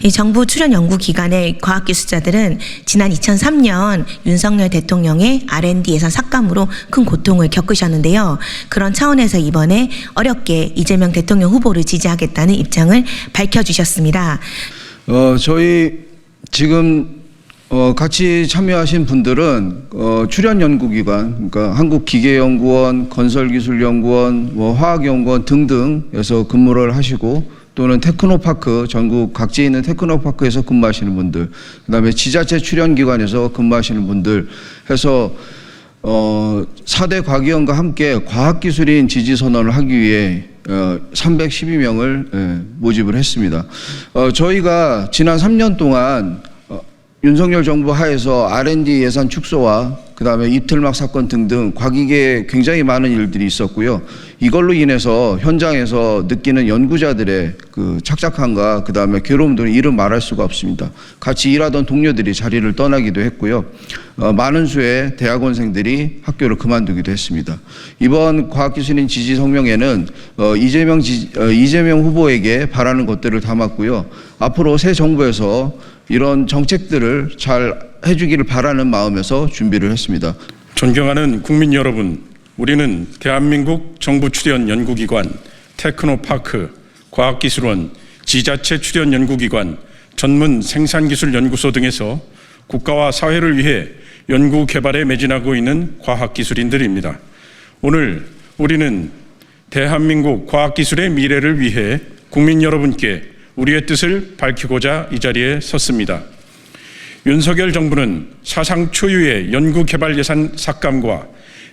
이 정부 출연 연구기관의 과학기술자들은 지난 2003년 윤석열 대통령의 R&D 예산 삭감으로 큰 고통을 겪으셨는데요. 그런 차원에서 이번에 어렵게 이재명 대통령 후보를 지지하겠다는 입장을 밝혀주셨습니다. 저희 지금 같이 참여하신 분들은 출연 연구기관, 그러니까 한국기계연구원, 건설기술연구원, 화학연구원 등등에서 근무를 하시고 또는 테크노파크, 전국 각지에 있는 테크노파크에서 근무하시는 분들, 그다음에 지자체 출연기관에서 근무하시는 분들 해서 4대 과기원과 함께 과학기술인 지지선언을 하기 위해 312명을 모집을 했습니다. 저희가 지난 3년 동안 윤석열 정부 하에서 R&D 예산 축소와 그다음에 이틀막 사건 등등 과기계에 굉장히 많은 일들이 있었고요. 이걸로 인해서 현장에서 느끼는 연구자들의 그 착잡함과 그다음에 괴로움들은 이름 말할 수가 없습니다. 같이 일하던 동료들이 자리를 떠나기도 했고요. 많은 수의 대학원생들이 학교를 그만두기도 했습니다. 이번 과학기술인 지지 성명에는 이재명 후보에게 바라는 것들을 담았고요. 앞으로 새 정부에서 이런 정책들을 잘 해주기를 바라는 마음에서 준비를 했습니다. 존경하는 국민 여러분, 우리는 대한민국 정부 출연 연구기관, 테크노파크, 과학기술원, 지자체 출연 연구기관, 전문 생산기술연구소 등에서 국가와 사회를 위해 연구개발에 매진하고 있는 과학기술인들입니다. 오늘 우리는 대한민국 과학기술의 미래를 위해 국민 여러분께 우리의 뜻을 밝히고자 이 자리에 섰습니다. 윤석열 정부는 사상 초유의 연구개발 예산 삭감과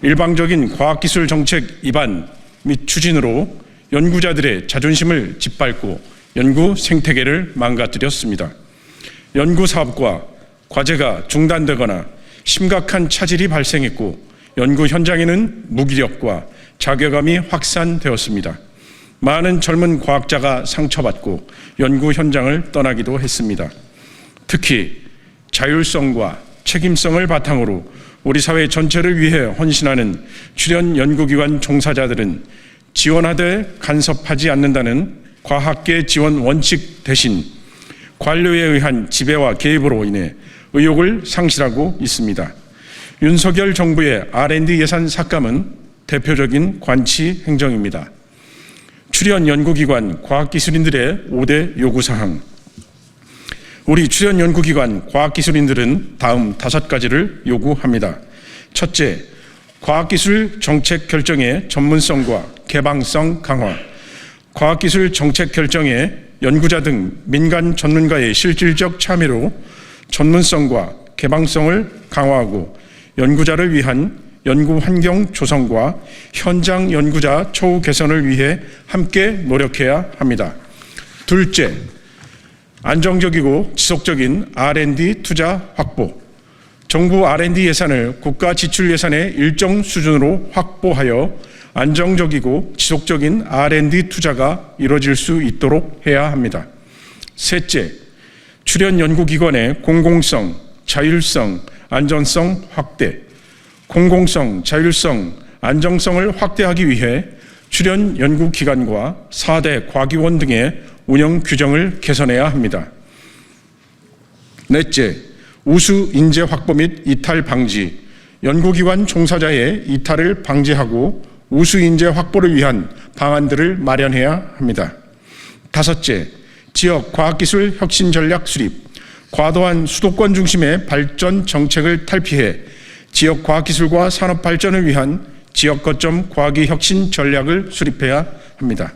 일방적인 과학기술 정책 입안 및 추진으로 연구자들의 자존심을 짓밟고 연구 생태계를 망가뜨렸습니다. 연구사업과 과제가 중단되거나 심각한 차질이 발생했고 연구 현장에는 무기력과 자괴감이 확산되었습니다. 많은 젊은 과학자가 상처받고 연구 현장을 떠나기도 했습니다. 특히 자율성과 책임성을 바탕으로 우리 사회 전체를 위해 헌신하는 출연 연구기관 종사자들은 지원하되 간섭하지 않는다는 과학계 지원 원칙 대신 관료에 의한 지배와 개입으로 인해 의욕을 상실하고 있습니다. 윤석열 정부의 R&D 예산 삭감은 대표적인 관치 행정입니다. 출연 연구기관 과학기술인들의 5대 요구사항. 우리 출연 연구기관 과학기술인들은 다음 5가지를 요구합니다. 첫째, 과학기술 정책 결정의 전문성과 개방성 강화. 과학기술 정책 결정에 연구자 등 민간 전문가의 실질적 참여로 전문성과 개방성을 강화하고 연구자를 위한 연구 환경 조성과 현장 연구자 처우 개선을 위해 함께 노력해야 합니다. 둘째, 안정적이고 지속적인 R&D 투자 확보. 정부 R&D 예산을 국가 지출 예산의 일정 수준으로 확보하여 안정적이고 지속적인 R&D 투자가 이루어질 수 있도록 해야 합니다. 셋째, 출연 연구기관의 공공성, 자율성, 안전성 확대. 공공성, 자율성, 안정성을 확대하기 위해 출연 연구기관과 4대 과기원 등의 운영 규정을 개선해야 합니다. 넷째, 우수 인재 확보 및 이탈 방지. 연구기관 종사자의 이탈을 방지하고 우수 인재 확보를 위한 방안들을 마련해야 합니다. 다섯째, 지역 과학기술 혁신 전략 수립. 과도한 수도권 중심의 발전 정책을 탈피해 지역 과학기술과 산업 발전을 위한 지역 거점 과학기 혁신 전략을 수립해야 합니다.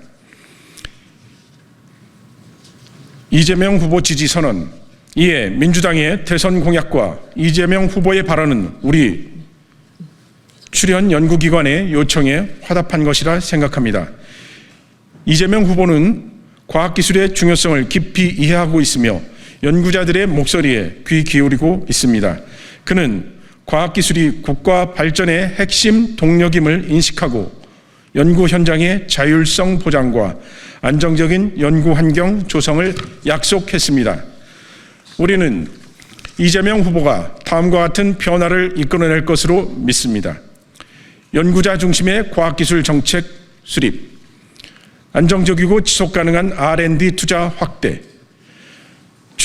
이재명 후보 지지 선언. 이에 민주당의 대선 공약과 이재명 후보의 발언은 우리 출연 연구기관의 요청에 화답한 것이라 생각합니다. 이재명 후보는 과학기술의 중요성을 깊이 이해하고 있으며 연구자들의 목소리에 귀 기울이고 있습니다. 그는 과학기술이 국가 발전의 핵심 동력임을 인식하고 연구 현장의 자율성 보장과 안정적인 연구 환경 조성을 약속했습니다. 우리는 이재명 후보가 다음과 같은 변화를 이끌어낼 것으로 믿습니다. 연구자 중심의 과학기술 정책 수립, 안정적이고 지속가능한 R&D 투자 확대,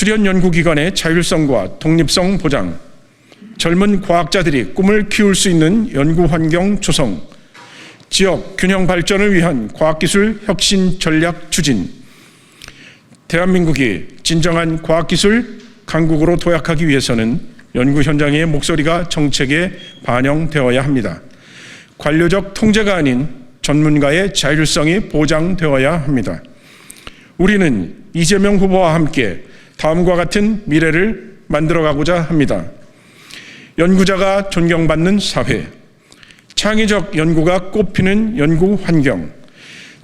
수련 연구기관의 자율성과 독립성 보장, 젊은 과학자들이 꿈을 키울 수 있는 연구 환경 조성, 지역 균형 발전을 위한 과학기술 혁신 전략 추진, 대한민국이 진정한 과학기술 강국으로 도약하기 위해서는 연구 현장의 목소리가 정책에 반영되어야 합니다. 관료적 통제가 아닌 전문가의 자율성이 보장되어야 합니다. 우리는 이재명 후보와 함께 다음과 같은 미래를 만들어가고자 합니다. 연구자가 존경받는 사회, 창의적 연구가 꽃피는 연구 환경,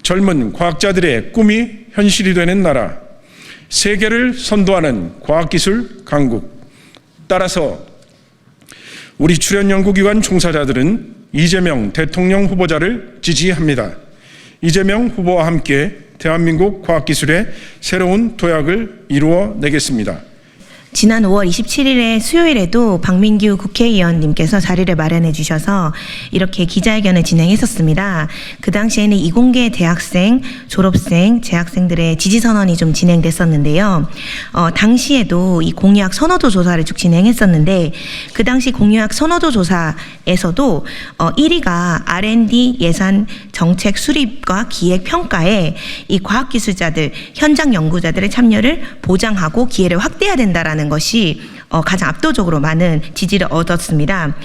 젊은 과학자들의 꿈이 현실이 되는 나라, 세계를 선도하는 과학기술 강국. 따라서 우리 출연연구기관 종사자들은 이재명 대통령 후보자를 지지합니다. 이재명 후보와 함께 대한민국 과학기술의 새로운 도약을 이루어내겠습니다. 지난 5월 27일에 수요일에도 박민규 국회의원님께서 자리를 마련해 주셔서 이렇게 기자회견을 진행했었습니다. 그 당시에는 이공계 대학생, 졸업생, 재학생들의 지지선언이 좀 진행됐었는데요. 당시에도 이 공약 선호도 조사를 쭉 진행했었는데 그 당시 공약 선호도 조사에서도 1위가 R&D 예산 정책 수립과 기획 평가에 이 과학기술자들, 현장 연구자들의 참여를 보장하고 기회를 확대해야 된다라는 것이 가장 압도적으로 많은 지지를 얻었습니다.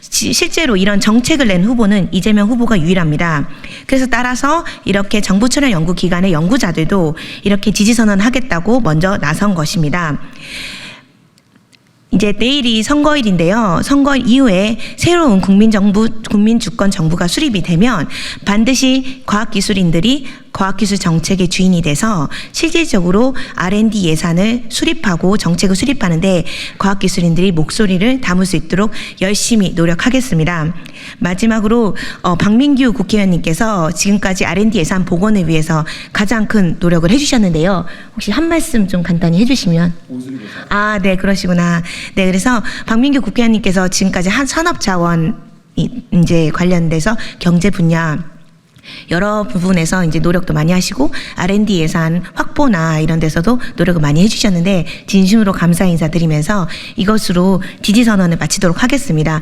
실제로 이런 정책을 낸 후보는 이재명 후보가 유일합니다. 그래서 따라서 이렇게 정부 출연 연구기관의 연구자들도 이렇게 지지선언하겠다고 먼저 나선 것입니다. 이제 내일이 선거일인데요. 선거일 이후에 새로운 국민주권 정부가 수립이 되면 반드시 과학기술인들이 과학기술 정책의 주인이 돼서 실질적으로 R&D 예산을 수립하고 정책을 수립하는데 과학기술인들이 목소리를 담을 수 있도록 열심히 노력하겠습니다. 마지막으로 박민규 국회의원님께서 지금까지 R&D 예산 복원을 위해서 가장 큰 노력을 해주셨는데요. 혹시 한 말씀 좀 간단히 해주시면. 아, 네, 그러시구나. 네, 그래서 박민규 국회의원님께서 지금까지 한 산업자원 이제 관련돼서 경제 분야 여러 부분에서 이제 노력도 많이 하시고 R&D 예산 확보나 이런 데서도 노력을 많이 해주셨는데 진심으로 감사 인사드리면서 이것으로 지지선언을 마치도록 하겠습니다.